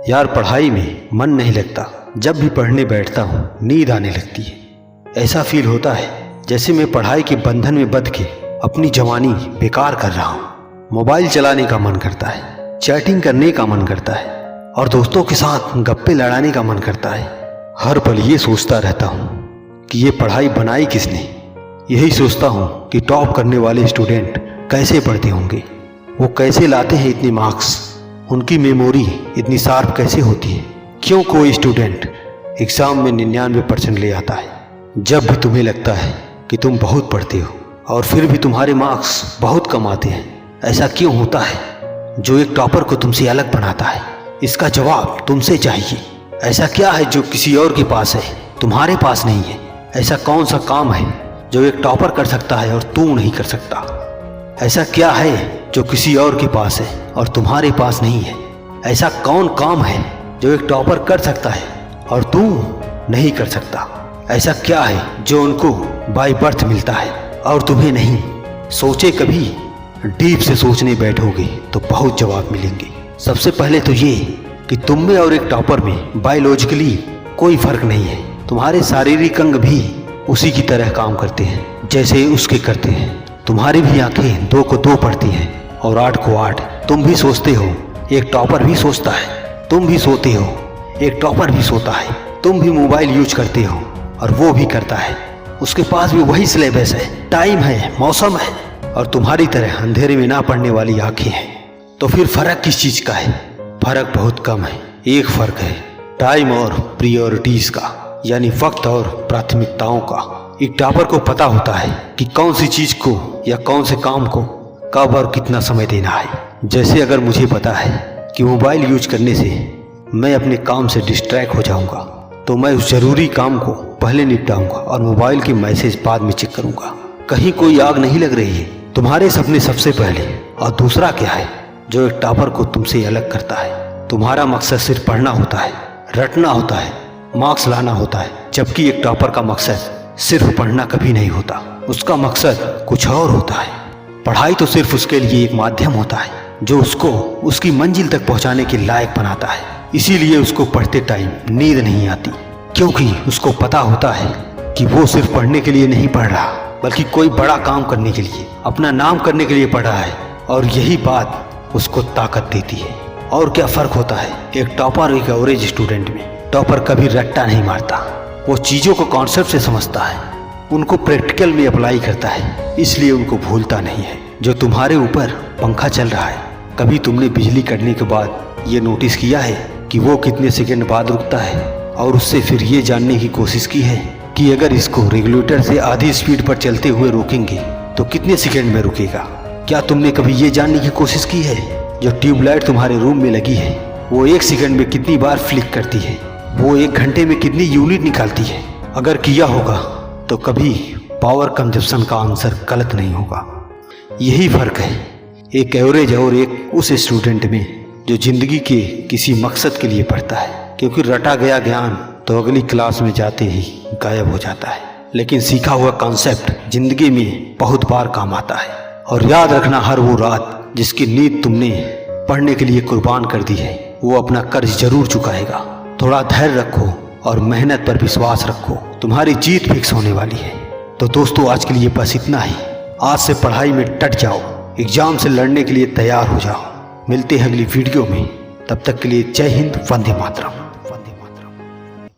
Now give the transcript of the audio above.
यार पढ़ाई में मन नहीं लगता। जब भी पढ़ने बैठता हूँ नींद आने लगती है। ऐसा फील होता है जैसे मैं पढ़ाई के बंधन में बंध के अपनी जवानी बेकार कर रहा हूँ। मोबाइल चलाने का मन करता है, चैटिंग करने का मन करता है और दोस्तों के साथ गप्पे लड़ाने का मन करता है। हर पल ये सोचता रहता हूँ कि ये पढ़ाई बनाई किसने। यही सोचता हूँ कि टॉप करने वाले स्टूडेंट कैसे पढ़ते होंगे, वो कैसे लाते हैं इतने मार्क्स, उनकी मेमोरी इतनी शार्प कैसे होती है। क्यों कोई स्टूडेंट एग्ज़ाम में 99% ले आता है। जब भी तुम्हें लगता है कि तुम बहुत पढ़ते हो और फिर भी तुम्हारे मार्क्स बहुत कम आते हैं, ऐसा क्यों होता है जो एक टॉपर को तुमसे अलग बनाता है? इसका जवाब तुमसे चाहिए। ऐसा क्या है जो किसी और के पास है, तुम्हारे पास नहीं है? ऐसा कौन सा काम है जो एक टॉपर कर सकता है और तू नहीं कर सकता? ऐसा क्या है जो किसी और के पास है और तुम्हारे पास नहीं है? ऐसा कौन काम है जो एक टॉपर कर सकता है और तू नहीं कर सकता? ऐसा क्या है जो उनको बाय बर्थ मिलता है और तुम्हें नहीं? सोचे कभी डीप से सोचने बैठोगे तो बहुत जवाब मिलेंगे। सबसे पहले तो ये कि तुम में और एक टॉपर में बायोलॉजिकली कोई फर्क नहीं है। तुम्हारे शारीरिक अंग भी उसी की तरह काम करते हैं जैसे उसके करते हैं। तुम्हारी भी आंखें 2 को 2 पढ़ती हैं और 8 को 8। तुम भी सोचते हो, एक टॉपर भी सोचता है। तुम भी सोते हो, एक टॉपर भी सोता है। तुम भी मोबाइल यूज करते हो और वो भी करता है। उसके पास भी वही सिलेबस है, टाइम है, मौसम है और तुम्हारी तरह अंधेरे में ना पढ़ने वाली आंखें हैं। तो फिर फर्क किस चीज़ का है? फर्क बहुत कम है। एक फर्क है टाइम और प्रियोरिटीज़ का, यानी वक्त और प्राथमिकताओं का। एक टॉपर को पता होता है कि कौन सी चीज़ को या कौन से काम को कब और कितना समय देना है। जैसे अगर मुझे पता है कि मोबाइल यूज करने से मैं अपने काम से डिस्ट्रैक्ट हो जाऊंगा, तो मैं उस ज़रूरी काम को पहले निपटाऊंगा और मोबाइल के मैसेज बाद में चेक करूंगा। कहीं कोई आग नहीं लग रही है। तुम्हारे सपने सबसे पहले। और दूसरा क्या है जो एक टॉपर को तुमसे अलग करता है? तुम्हारा मकसद सिर्फ पढ़ना होता है, रटना होता है, मार्क्स लाना होता है, जबकि एक टॉपर का मकसद सिर्फ पढ़ना कभी नहीं होता। उसका मकसद कुछ और होता है। पढ़ाई तो सिर्फ उसके लिए एक माध्यम होता है जो उसको उसकी मंजिल तक पहुंचाने के लायक बनाता है। इसीलिए उसको पढ़ते टाइम नींद नहीं आती, क्योंकि उसको पता होता है कि वो सिर्फ पढ़ने के लिए नहीं पढ़ रहा, बल्कि कोई बड़ा काम करने के लिए, अपना नाम करने के लिए पढ़ रहा है। और यही बात उसको ताकत देती है। और क्या फ़र्क होता है एक टॉपर और एक एवरेज स्टूडेंट में? टॉपर कभी रट्टा नहीं मारता, वो चीज़ों को कॉन्सेप्ट से समझता है, उनको प्रैक्टिकल में अप्लाई करता है, इसलिए उनको भूलता नहीं है। जो तुम्हारे ऊपर पंखा चल रहा है, कभी तुमने बिजली कटने के बाद ये नोटिस किया है कि वो कितने सेकंड बाद रुकता है? और उससे फिर ये जानने की कोशिश की है कि अगर इसको रेगुलेटर से आधी स्पीड पर चलते हुए रोकेंगे तो कितने सेकंड में रुकेगा? क्या तुमने कभी ये जानने की कोशिश की है जो ट्यूबलाइट तुम्हारे रूम में लगी है वो 1 सेकंड में कितनी बार फ्लिक करती है? वो 1 घंटे में कितनी यूनिट निकालती है? अगर किया होगा तो कभी पावर कंजप्शन का आंसर गलत नहीं होगा। यही फर्क है एक एवरेज और एक उस स्टूडेंट में जो जिंदगी के किसी मकसद के लिए पढ़ता है, क्योंकि रटा गया ज्ञान तो अगली क्लास में जाते ही गायब हो जाता है, लेकिन सीखा हुआ कॉन्सेप्ट जिंदगी में बहुत बार काम आता है। और याद रखना, हर वो रात जिसकी नींद तुमने पढ़ने के लिए कुर्बान कर दी है वो अपना कर्ज जरूर चुकाएगा। थोड़ा धैर्य रखो और मेहनत पर विश्वास रखो, तुम्हारी जीत फिक्स होने वाली है। तो दोस्तों आज के लिए बस इतना ही। आज से पढ़ाई में डट जाओ, एग्जाम से लड़ने के लिए तैयार हो जाओ। मिलते हैं अगली वीडियो में, तब तक के लिए जय हिंद, वंदे मातरम।